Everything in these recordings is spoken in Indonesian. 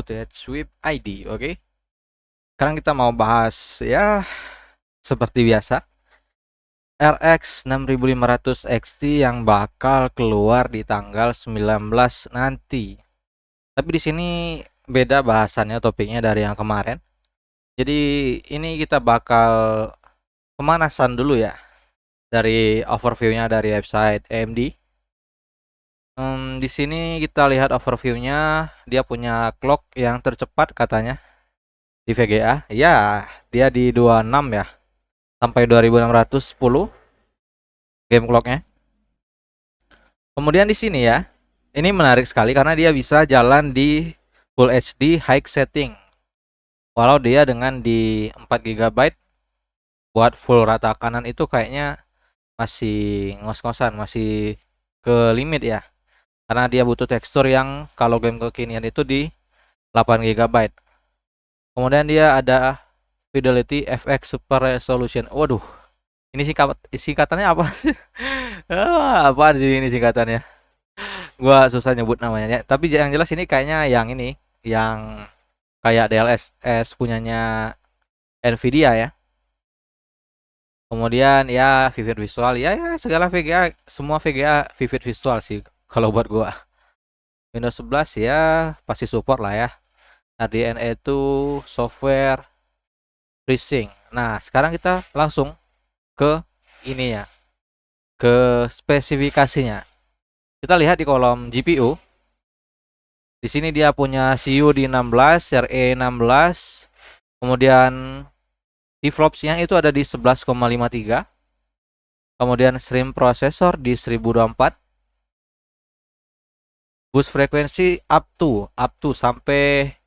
to TechSweep ID. Oke. Sekarang kita mau bahas ya seperti biasa RX 6500 XT yang bakal keluar di tanggal 19 nanti. Tapi di sini beda bahasannya, topiknya dari yang kemarin. Jadi ini kita bakal pemanasan dulu ya dari overviewnya dari website AMD. Di sini kita lihat overviewnya, dia punya clock yang tercepat katanya di VGA. Ya, dia di 26 ya, sampai 2610 game clocknya. Kemudian di sini ya, ini menarik sekali karena dia bisa jalan di Full HD high setting. Walau dia dengan di 4 GB buat full rata kanan itu kayaknya masih ngos-ngosan, masih ke limit ya. Karena dia butuh tekstur yang kalau game kekinian itu di 8 GB. Kemudian dia ada Fidelity FX Super Resolution. Waduh, ini singkatannya apa sih? Apaan sih ini singkatannya? Gua susah nyebut namanya ya. Tapi yang jelas ini kayaknya yang ini, yang kayak DLSS punyanya Nvidia ya. Kemudian ya Vivid Visual ya segala VGA, semua VGA Vivid Visual sih kalau buat gua. Windows 11 ya pasti support lah ya. RDNA itu software FreeSync. Nah, sekarang kita langsung ke ini ya, ke spesifikasinya. Kita lihat di kolom GPU. Di sini dia punya CPU di 16, RE16. Kemudian deflopsnya itu ada di 11,53. Kemudian stream processor di 1024. Boost frekuensi up to sampai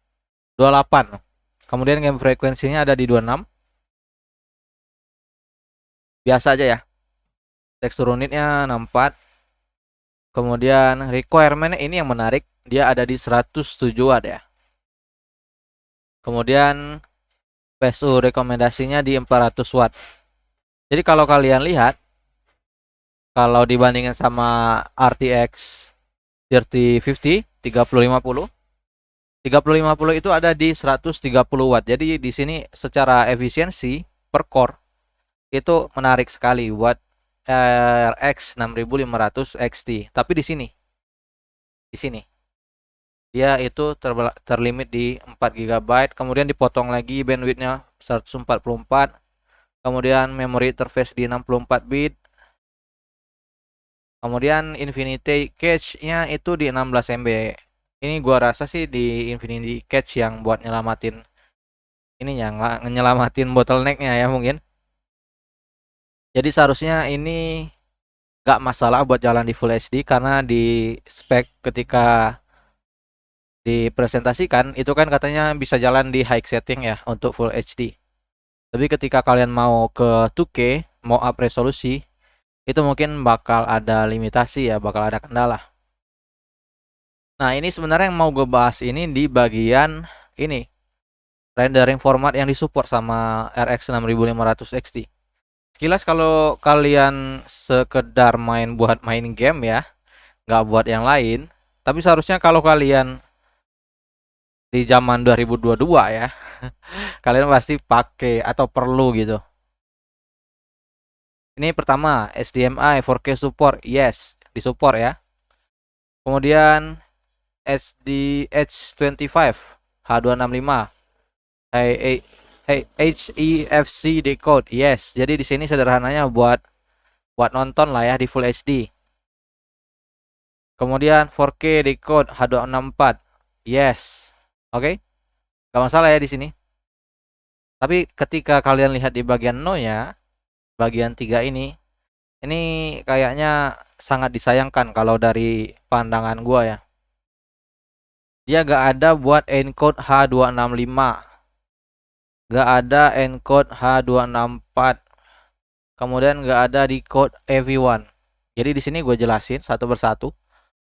28. Kemudian game frekuensinya ada di 26. Biasa aja ya. Tekstur unitnya 64. Kemudian requirement ini yang menarik, dia ada di 107 watt ya. Kemudian PSU rekomendasinya di 400 watt. Jadi kalau kalian lihat, kalau dibandingkan sama RTX 3050 3050 3050 itu ada di 130 watt. Jadi di sini secara efisiensi per core itu menarik sekali buat RX 6500 XT. Tapi di sini dia itu terlimit di 4 GB, kemudian dipotong lagi bandwidthnya 144, kemudian memory interface di 64 bit, kemudian infinity cache-nya itu di 16 MB. Ini gua rasa sih di infinity cache yang buat nyelamatin ini yang nyelamatin bottlenecknya ya mungkin. Jadi seharusnya ini gak masalah buat jalan di Full HD karena di spek ketika dipresentasikan itu kan katanya bisa jalan di high setting ya untuk Full HD. Tapi ketika kalian mau ke 2K, mau up resolusi, itu mungkin bakal ada limitasi ya, bakal ada kendala. Nah, ini sebenarnya yang mau gue bahas ini di bagian ini, rendering format yang disupport sama RX 6500 XT. Sekilas kalau kalian sekedar buat main game ya, nggak buat yang lain, tapi seharusnya kalau kalian di zaman 2022 ya, kalian pasti pakai atau perlu gitu. Ini pertama HDMI 4K support, yes, disupport ya. Kemudian SDH25 H265 HEVC decode, yes. Jadi di sini sederhananya buat nonton lah ya di Full HD. Kemudian 4K decode H264, yes. Oke. Gak masalah ya di sini. Tapi ketika kalian lihat di bagian no-nya, bagian 3 ini kayaknya sangat disayangkan kalau dari pandangan gua ya. Dia gak ada buat encode H265, gak ada encode H264, kemudian gak ada decode EV1. Jadi di sini gue jelasin satu persatu.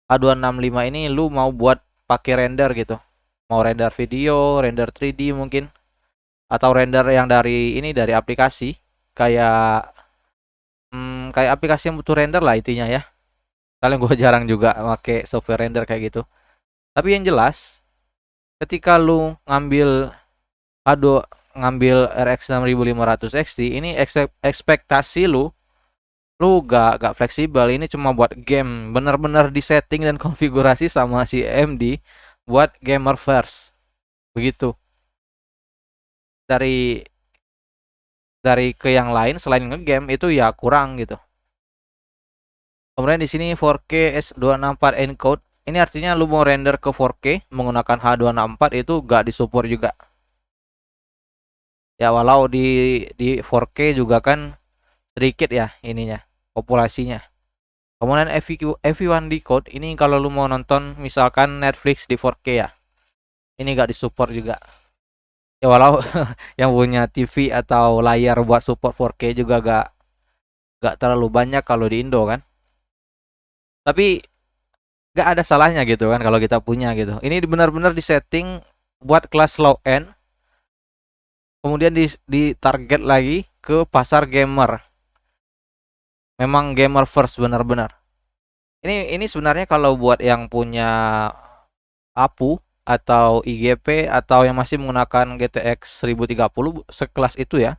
H265 ini lu mau buat pakai render gitu, mau render video, render 3D mungkin, atau render yang dari aplikasi kayak kayak aplikasi yang butuh render lah intinya ya. Kalian gue jarang juga pakai software render kayak gitu. Tapi yang jelas ketika lu ngambil RX 6500 XT, ini ekspektasi lu gak fleksibel. Ini cuma buat game, bener-bener disetting dan konfigurasi sama si AMD buat gamer first begitu. Dari dari ke yang lain selain ngegame itu ya kurang gitu. Kemudian di sini 4K S264 encode. Ini artinya lu mau render ke 4K menggunakan H264 itu gak disupport juga. Ya walau di 4K juga kan sedikit ya ininya populasinya. Kemudian FV1 decode ini kalau lu mau nonton misalkan Netflix di 4K ya. Ini gak disupport juga. Ya walau yang punya TV atau layar buat support 4K juga gak terlalu banyak kalau di Indo kan. Tapi gak ada salahnya gitu kan kalau kita punya gitu. Ini benar-benar disetting buat kelas low end. Kemudian di target lagi ke pasar gamer. Memang gamer first benar-benar. Ini sebenarnya kalau buat yang punya APU atau IGP atau yang masih menggunakan GTX 1030 sekelas itu ya.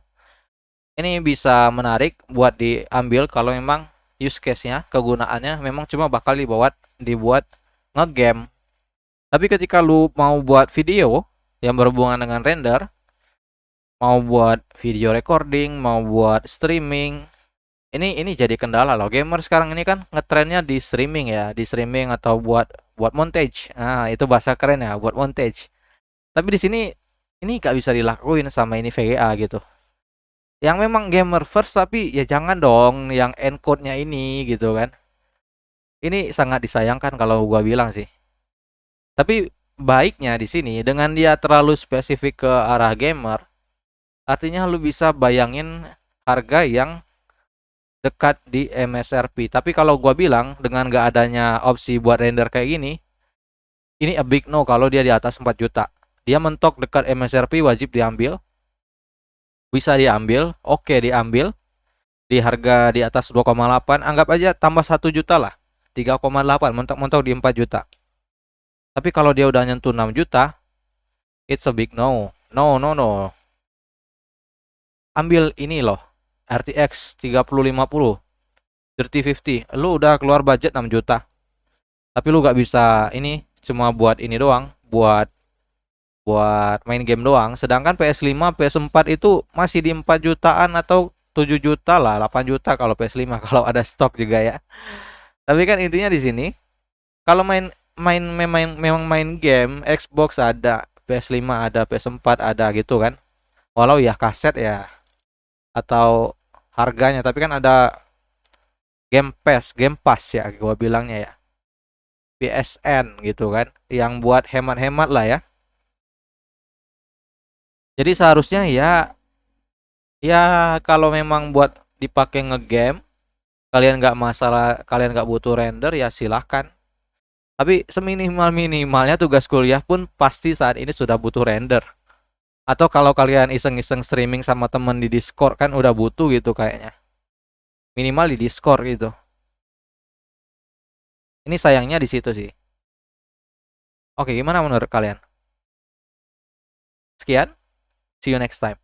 Ini bisa menarik buat diambil kalau memang use case-nya, kegunaannya memang cuma bakal dibuat ngegame. Tapi ketika lu mau buat video yang berhubungan dengan render, mau buat video recording, mau buat streaming, ini jadi kendala loh. Gamer sekarang ini kan ngetrennya di streaming ya, di streaming atau buat buat montage. Nah, itu bahasa keren ya, buat montage. Tapi di sini ini gak bisa dilakuin sama ini VGA gitu. Yang memang gamer first tapi ya jangan dong yang encode-nya ini gitu kan. Ini sangat disayangkan kalau gua bilang sih. Tapi baiknya di sini dengan dia terlalu spesifik ke arah gamer, artinya lu bisa bayangin harga yang dekat di MSRP. Tapi kalau gua bilang dengan gak adanya opsi buat render kayak gini, ini a big no kalau dia di atas 4 juta. Dia mentok dekat MSRP wajib diambil. Bisa diambil, oke diambil. Di harga di atas 2,8, anggap aja tambah 1 juta lah. 3,8 mentok-mentok di 4 juta. Tapi kalau dia udah nyentuh 6 juta, it's a big no. No, no, no. Ambil ini loh, RTX 3050 3050. Lu udah keluar budget 6 juta. Tapi lu gak bisa ini cuma buat ini doang, buat buat main game doang. Sedangkan PS5, PS4 itu masih di 4 jutaan atau 7 juta lah, 8 juta kalau PS5 kalau ada stok juga ya. Tapi kan intinya di sini kalau memang main game Xbox ada, PS5 ada, PS4 ada gitu kan. Walau ya kaset ya atau harganya, tapi kan ada Game Pass ya gua bilangnya ya. PSN gitu kan yang buat hemat-hemat lah ya. Jadi seharusnya ya kalau memang buat dipakai ngegame, kalian nggak butuh render ya silahkan. Tapi seminimal minimalnya tugas kuliah pun pasti saat ini sudah butuh render. Atau kalau kalian iseng-iseng streaming sama temen di Discord kan udah butuh gitu kayaknya. Minimal di Discord gitu. Ini sayangnya di situ sih. Oke, gimana menurut kalian? Sekian, see you next time.